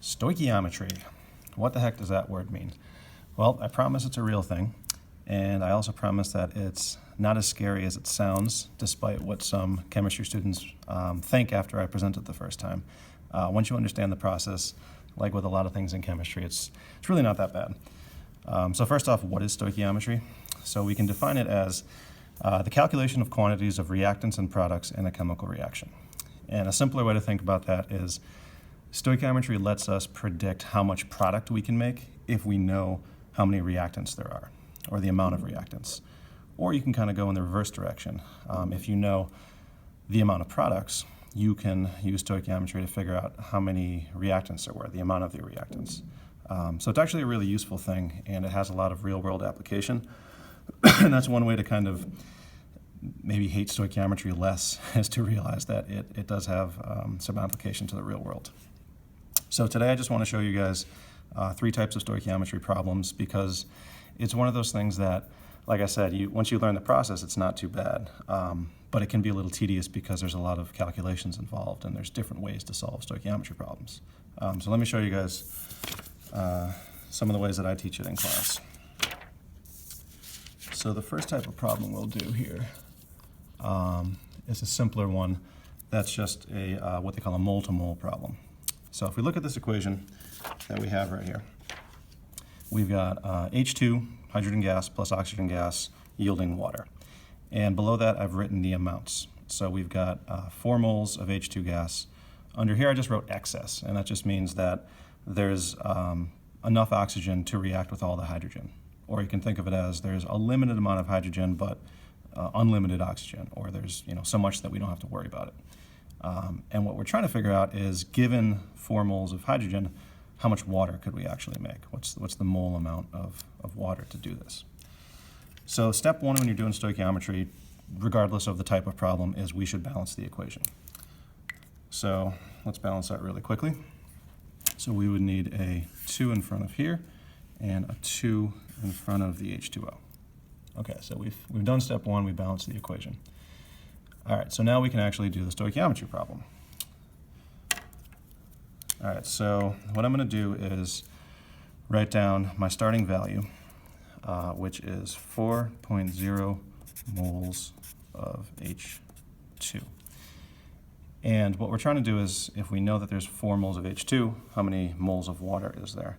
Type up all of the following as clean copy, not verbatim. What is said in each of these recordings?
Stoichiometry. What the heck does that word mean? Well, I promise it's a real thing, and I also promise that it's not as scary as it sounds, despite what some chemistry students think after I present it the first time. Once you understand the process, like with a lot of things in chemistry, it's really not that bad. So first off, what is stoichiometry? So we can define it as the calculation of quantities of reactants and products in a chemical reaction. And a simpler way to think about that is stoichiometry lets us predict how much product we can make if we know how many reactants there are, or the amount of reactants. Or you can kind of go in the reverse direction. If you know the amount of products, you can use stoichiometry to figure out how many reactants there were, the amount of the reactants. So it's actually a really useful thing, and it has a lot of real-world application. And that's one way to kind of maybe hate stoichiometry less, is to realize that it does have some application to the real world. So today I just want to show you guys 3 types of stoichiometry problems, because it's one of those things that, like I said, once you learn the process, it's not too bad. But it can be a little tedious because there's a lot of calculations involved, and there's different ways to solve stoichiometry problems. So let me show you guys some of the ways that I teach it in class. So the first type of problem we'll do here is a simpler one that's just a what they call a mole-to-mole problem. So if we look at this equation that we have right here, we've got H2, hydrogen gas, plus oxygen gas yielding water. And below that, I've written the amounts. So we've got 4 moles of H2 gas. Under here, I just wrote excess, and that just means that there's enough oxygen to react with all the hydrogen. Or you can think of it as there's a limited amount of hydrogen, but unlimited oxygen, or there's so much that we don't have to worry about it. And what we're trying to figure out is, given 4 moles of hydrogen, how much water could we actually make? What's the mole amount of water to do this? So step 1 when you're doing stoichiometry, regardless of the type of problem, is we should balance the equation. So let's balance that really quickly. So we would need a 2 in front of here and a 2 in front of the H2O. Okay, so we've done step 1, we balanced the equation. All right, so now we can actually do the stoichiometry problem. All right, so what I'm going to do is write down my starting value, which is 4.0 moles of H2. And what we're trying to do is, if we know that there's 4 moles of H2, how many moles of water is there?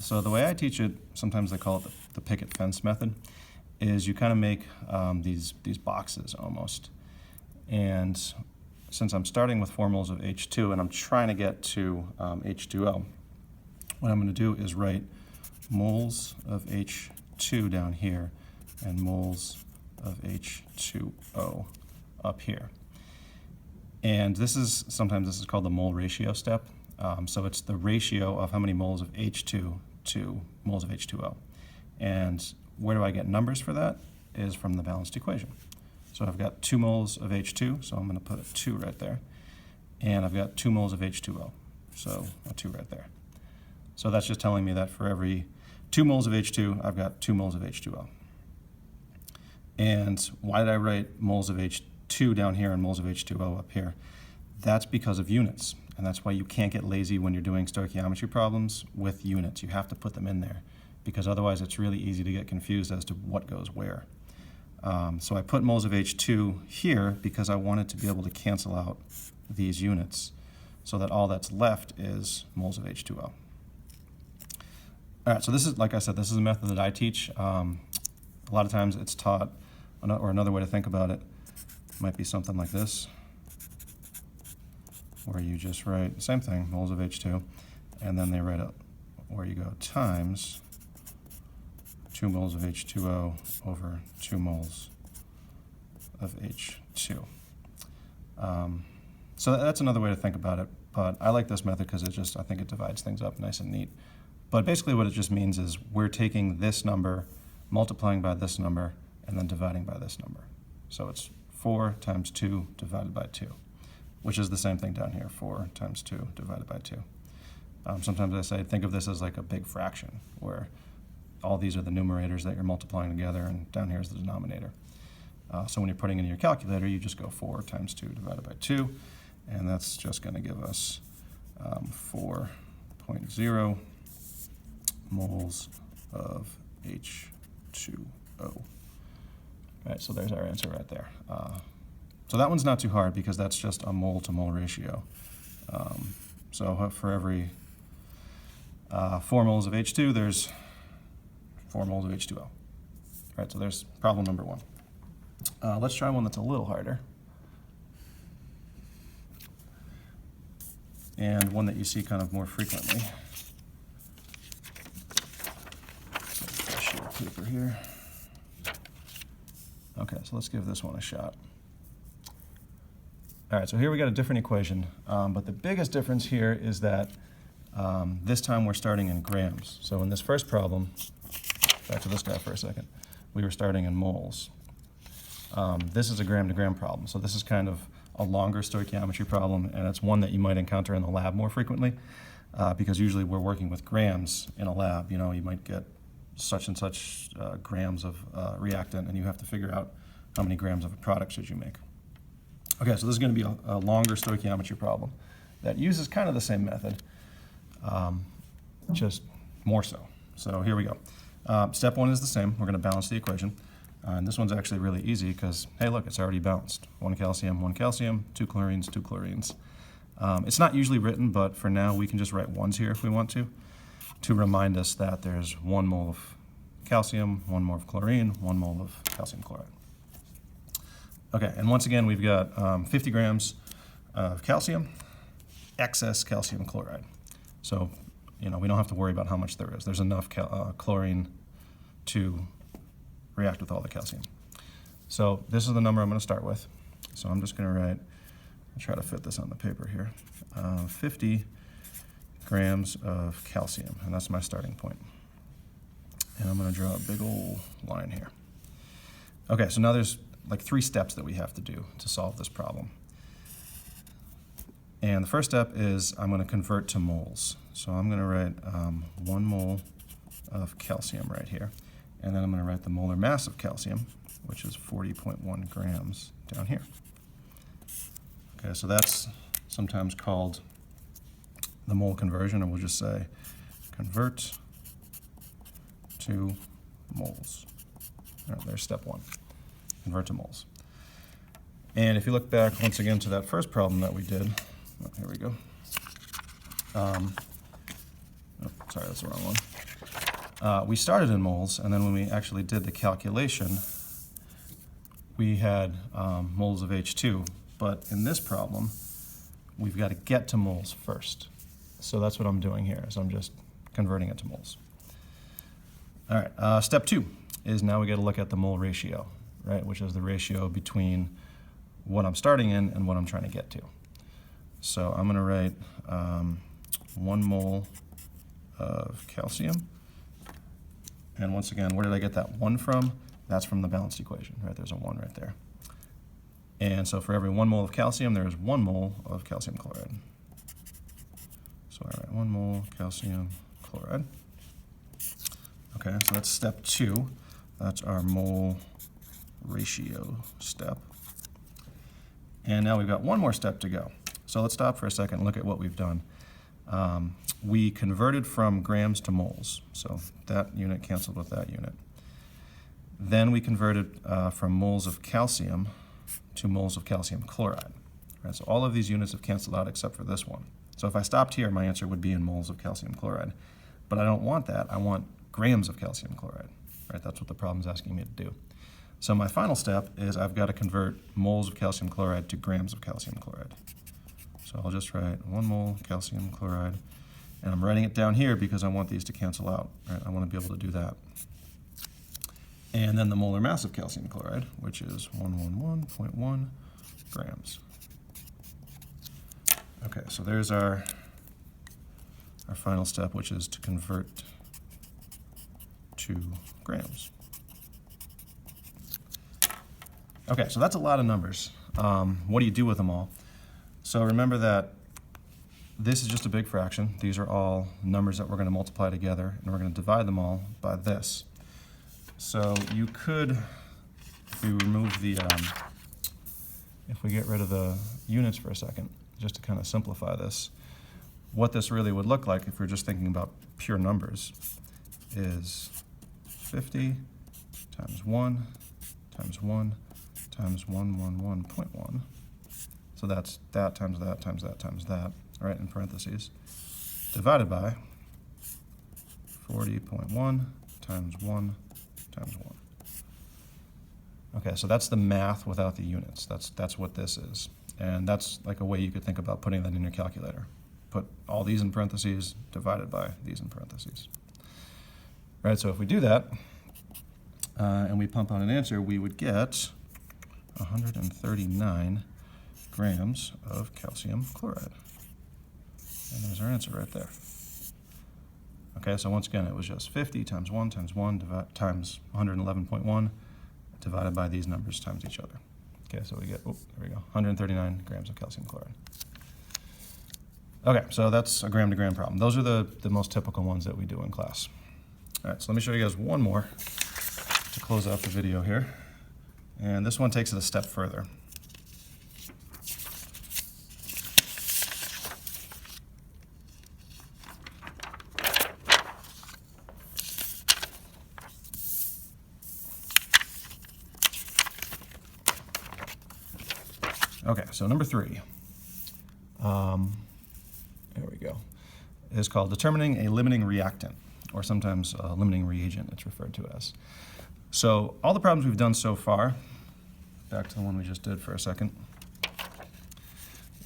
So the way I teach it, sometimes they call it the picket fence method, is you kind of make these boxes almost. And since I'm starting with 4 moles of H2 and I'm trying to get to H2O, what I'm going to do is write moles of H2 down here and moles of H2O up here. And sometimes this is called the mole ratio step. So it's the ratio of how many moles of H2 to moles of H2O. And where do I get numbers for that? Is from the balanced equation. So I've got 2 moles of H2, so I'm going to put a 2 right there. And I've got 2 moles of H2O, so a 2 right there. So that's just telling me that for every 2 moles of H2, I've got 2 moles of H2O. And why did I write moles of H2 down here and moles of H2O up here? That's because of units. And that's why you can't get lazy when you're doing stoichiometry problems with units. You have to put them in there, because otherwise it's really easy to get confused as to what goes where. So I put moles of H2 here because I wanted to be able to cancel out these units so that all that's left is moles of H2O. All right, so this is, like I said, this is a method that I teach. A lot of times it's taught, or another way to think about it might be something like this, where you just write the same thing, moles of H2, and then they write it where you go times 2 moles of H2O over 2 moles of H2. So that's another way to think about it, but I like this method because I think it divides things up nice and neat. But basically what it just means is we're taking this number, multiplying by this number, and then dividing by this number. So it's 4 times 2 divided by 2, which is the same thing down here, 4 times 2 divided by 2. Sometimes I say, think of this as like a big fraction, where all these are the numerators that you're multiplying together, and down here is the denominator. So when you're putting in your calculator, you just go 4 times 2 divided by 2, and that's just going to give us 4 0.0 moles of H2O. All right, so there's our answer right there. So that one's not too hard because that's just a mole to mole ratio. So for every 4 moles of H2, there's 4 moles of H2O. All right, so there's problem number 1. Let's try one that's a little harder. And one that you see kind of more frequently. Sheet of paper here. Okay, so let's give this one a shot. All right, so here we got a different equation, but the biggest difference here is that this time we're starting in grams. So in this first problem, back to this guy for a second, we were starting in moles. This is a gram to gram problem, so this is kind of a longer stoichiometry problem, and it's one that you might encounter in the lab more frequently, because usually we're working with grams in a lab. You know, you might get such and such grams of reactant, and you have to figure out how many grams of a product should you make. Okay, so this is going to be a longer stoichiometry problem that uses kind of the same method, just more so. So here we go. Step 1 is the same. We're going to balance the equation. And this one's actually really easy because, hey, look, it's already balanced. 1 calcium, 2 chlorines, 2 chlorines. It's not usually written, but for now we can just write 1s here if we want to remind us that there's 1 mole of calcium, 1 mole of chlorine, 1 mole of calcium chloride. Okay, and once again, we've got 50 grams of calcium, excess calcium chloride. So, you know, we don't have to worry about how much there is. There's enough chlorine to react with all the calcium. So this is the number I'm going to start with. So I'm just going to write, I'll try to fit this on the paper here, 50 grams of calcium, and that's my starting point. And I'm going to draw a big old line here. Okay, so now there's like 3 steps that we have to do to solve this problem. And the first step is I'm going to convert to moles. So I'm going to write 1 mole of calcium right here. And then I'm going to write the molar mass of calcium, which is 40.1 grams down here. Okay, so that's sometimes called the mole conversion, and we'll just say convert to moles. All right, there's step 1, convert to moles. And if you look back once again to that first problem that we did, oh, here we go. Oh, sorry, that's the wrong one. We started in moles, and then when we actually did the calculation, we had moles of H2. But in this problem, we've got to get to moles first. So that's what I'm doing here, is I'm just converting it to moles. All right, step 2 is now we got to look at the mole ratio, right, which is the ratio between what I'm starting in and what I'm trying to get to. So I'm going to write 1 mole of calcium. And once again, where did I get that 1 from? That's from the balanced equation, right? There's a 1 right there. And so for every 1 mole of calcium, there is 1 mole of calcium chloride. So I write 1 mole calcium chloride. Okay, so that's step 2. That's our mole ratio step. And now we've got 1 more step to go. So let's stop for a second and look at what we've done. We converted from grams to moles, so that unit canceled with that unit. Then we converted from moles of calcium to moles of calcium chloride. Right, so all of these units have canceled out except for this one. So if I stopped here, my answer would be in moles of calcium chloride. But I don't want that. I want grams of calcium chloride. Right, that's what the problem's asking me to do. So my final step is I've got to convert moles of calcium chloride to grams of calcium chloride. So I'll just write 1 mole calcium chloride. And I'm writing it down here because I want these to cancel out. Right? I want to be able to do that. And then the molar mass of calcium chloride, which is 111.1 grams. Okay, so there's our final step, which is to convert to grams. Okay, so that's a lot of numbers. What do you do with them all? So remember that this is just a big fraction. These are all numbers that we're going to multiply together, and we're going to divide them all by this. So you could, if we remove the, if we get rid of the units for a second, just to kind of simplify this, what this really would look like if we're just thinking about pure numbers is 50 times 1 times 1 times 111.1. So that's that times that times that times that, right, in parentheses, divided by 40.1 times 1 times 1. Okay, so that's the math without the units. That's what this is. And that's like a way you could think about putting that in your calculator. Put all these in parentheses divided by these in parentheses. Right, so if we do that, and we pump out an answer, we would get 139 grams of calcium chloride. And there's our answer right there. Okay, so once again, it was just 50 times 1 times 1 times 111.1 divided by these numbers times each other. Okay, so we get, oh, there we go, 139 grams of calcium chloride. Okay, so that's a gram-to-gram problem. Those are the most typical ones that we do in class. All right, so let me show you guys one more to close out the video here. And this one takes it a step further. Okay, so number 3, there we go, is called determining a limiting reactant, or sometimes a limiting reagent it's referred to as. So all the problems we've done so far, back to the one we just did for a second,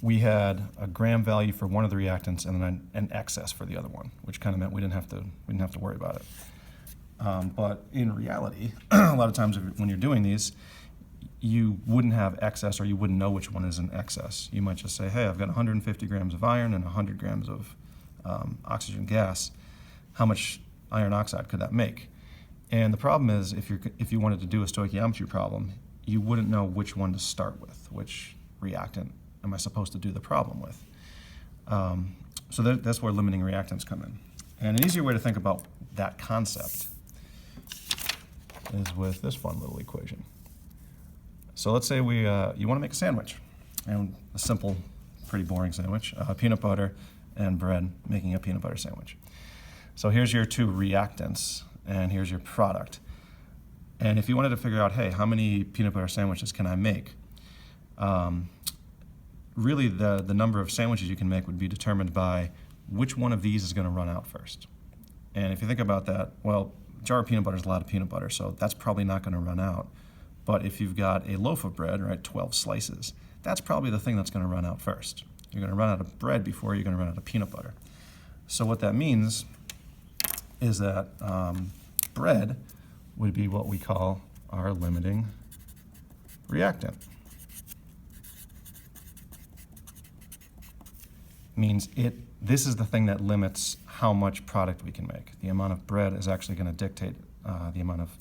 we had a gram value for one of the reactants and then an excess for the other one, which kind of meant we didn't have to worry about it. But in reality, a lot of times when you're doing these, you wouldn't have excess, or you wouldn't know which one is in excess. You might just say, hey, I've got 150 grams of iron and 100 grams of oxygen gas. How much iron oxide could that make? And the problem is, if you wanted to do a stoichiometry problem, you wouldn't know which one to start with, which reactant am I supposed to do the problem with. So that's where limiting reactants come in. And an easier way to think about that concept is with this fun little equation. So let's say you want to make a sandwich, and a simple, pretty boring sandwich, peanut butter and bread, making a peanut butter sandwich. So here's your two reactants, and here's your product. And if you wanted to figure out, hey, how many peanut butter sandwiches can I make? Really the number of sandwiches you can make would be determined by which one of these is going to run out first. And if you think about that, well, a jar of peanut butter is a lot of peanut butter, so that's probably not going to run out. But if you've got a loaf of bread, right, 12 slices, that's probably the thing that's going to run out first. You're going to run out of bread before you're going to run out of peanut butter. So what that means is that bread would be what we call our limiting reactant. Means this is the thing that limits how much product we can make. The amount of bread is actually going to dictate the amount of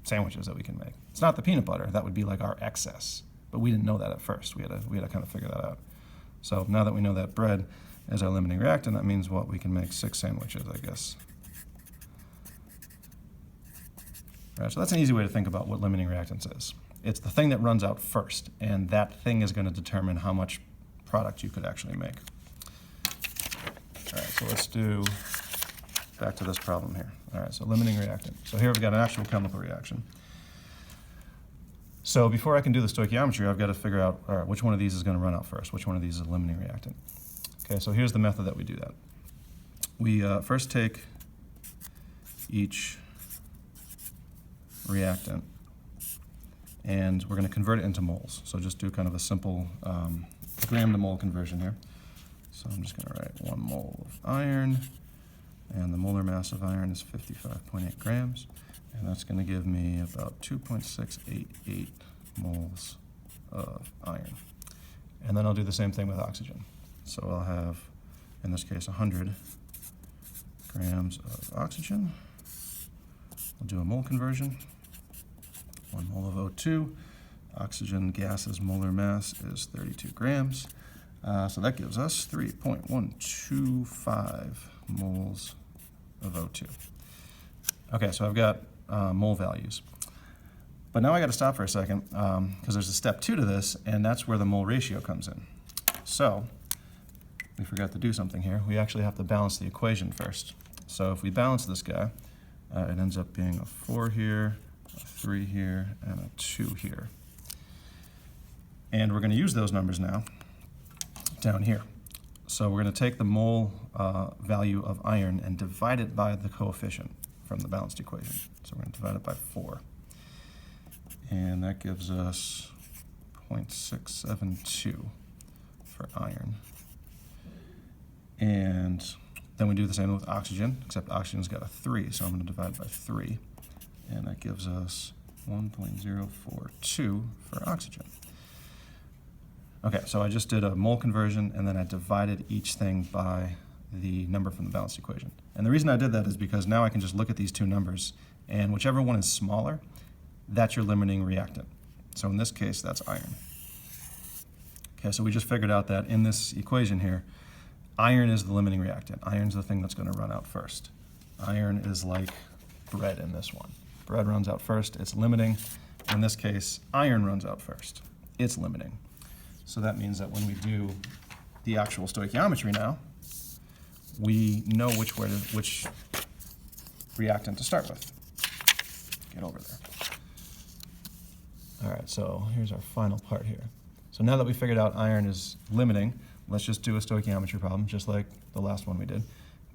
sandwiches that we can make. It's not the peanut butter, that would be like our excess, but we didn't know that at first. We had to kind of figure that out. So now that we know that bread is our limiting reactant, that means what, we can make 6 sandwiches, I guess. All right, so that's an easy way to think about what limiting reactants is. It's the thing that runs out first, and that thing is going to determine how much product you could actually make. All right, so let's do back to this problem here. All right, so limiting reactant. So here we've got an actual chemical reaction. So before I can do the stoichiometry, I've got to figure out, all right, which one of these is going to run out first? Which one of these is a limiting reactant? Okay, so here's the method that we do that. We first take each reactant, and we're going to convert it into moles. So just do kind of a simple gram to mole conversion here. So I'm just going to write 1 mole of iron, and the molar mass of iron is 55.8 grams, and that's going to give me about 2.688 moles of iron. And then I'll do the same thing with oxygen. So I'll have, in this case, 100 grams of oxygen. I'll do a mole conversion. 1 mole of O2. Oxygen gas's molar mass is 32 grams. So that gives us 3.125 moles of O2. Okay, so I've got mole values. But now I got to stop for a second because there's a step 2 to this, and that's where the mole ratio comes in. So we forgot to do something here. We actually have to balance the equation first. So if we balance this guy, it ends up being a 4 here, a 3 here, and a 2 here. And we're going to use those numbers now down here. So we're going to take the mole value of iron and divide it by the coefficient from the balanced equation. So we're going to divide it by 4. And that gives us 0.672 for iron. And then we do the same with oxygen, except oxygen's got a 3, so I'm going to divide by 3. And that gives us 1.042 for oxygen. Okay, so I just did a mole conversion, and then I divided each thing by the number from the balanced equation. And the reason I did that is because now I can just look at these two numbers, and whichever one is smaller, that's your limiting reactant. So in this case, that's iron. Okay, so we just figured out that in this equation here, iron is the limiting reactant. Iron's the thing that's going to run out first. Iron is like bread in this one. Bread runs out first, it's limiting. In this case, iron runs out first, it's limiting. So that means that when we do the actual stoichiometry now, we know which reactant to start with. Get over there. All right, so here's our final part here. So now that we figured out iron is limiting, let's just do a stoichiometry problem, just like the last one we did.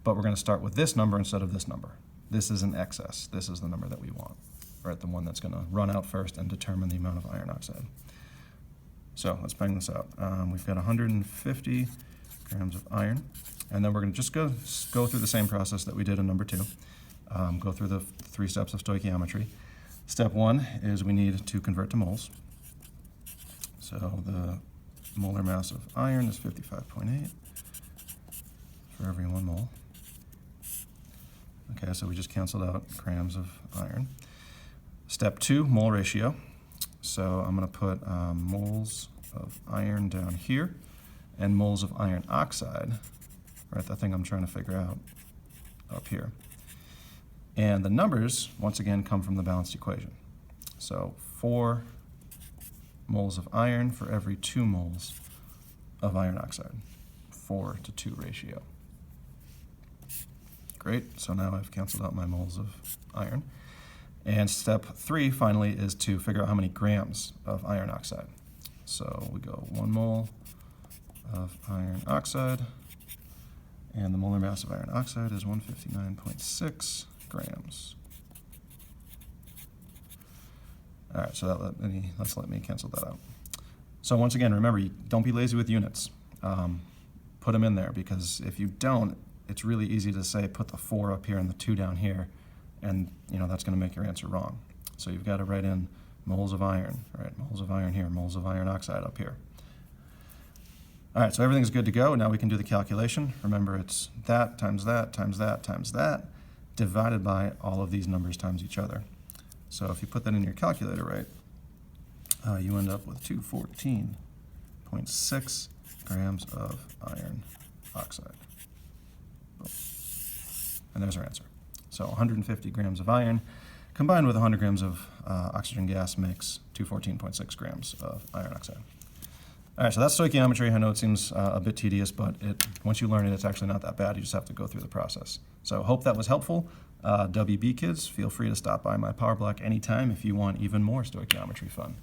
But we're going to start with this number instead of this number. This is an excess. This is the number that we want, right? The one that's going to run out first and determine the amount of iron oxide. So let's bang this out. We've got 150 grams of iron, and then we're going to just go through the same process that we did in number 2. Go through the 3 steps of stoichiometry. Step 1 is we need to convert to moles. So the molar mass of iron is 55.8 for every 1 mole. Okay, so we just canceled out grams of iron. Step 2, mole ratio. So I'm going to put moles of iron down here and moles of iron oxide, right, the thing I'm trying to figure out, up here. And the numbers, once again, come from the balanced equation. So 4 moles of iron for every 2 moles of iron oxide, 4:2 ratio. Great, so now I've canceled out my moles of iron. And step 3, finally, is to figure out how many grams of iron oxide. So we go 1 mole of iron oxide, and the molar mass of iron oxide is 159.6 grams. All right, so let's let me cancel that out. So once again, remember, don't be lazy with units. Put them in there, because if you don't, it's really easy to say put the 4 up here and the 2 down here, and that's going to make your answer wrong. So you've got to write in moles of iron, right? Moles of iron here, moles of iron oxide up here. All right, so everything's good to go. Now we can do the calculation. Remember, it's that times that times that times that divided by all of these numbers times each other. So if you put that in your calculator, right, you end up with 214.6 grams of iron oxide. Boom. And there's our answer. So 150 grams of iron combined with 100 grams of oxygen gas makes 214.6 grams of iron oxide. All right, so that's stoichiometry. I know it seems a bit tedious, but once you learn it, it's actually not that bad. You just have to go through the process. So hope that was helpful. WB kids, feel free to stop by my Power Block anytime if you want even more stoichiometry fun.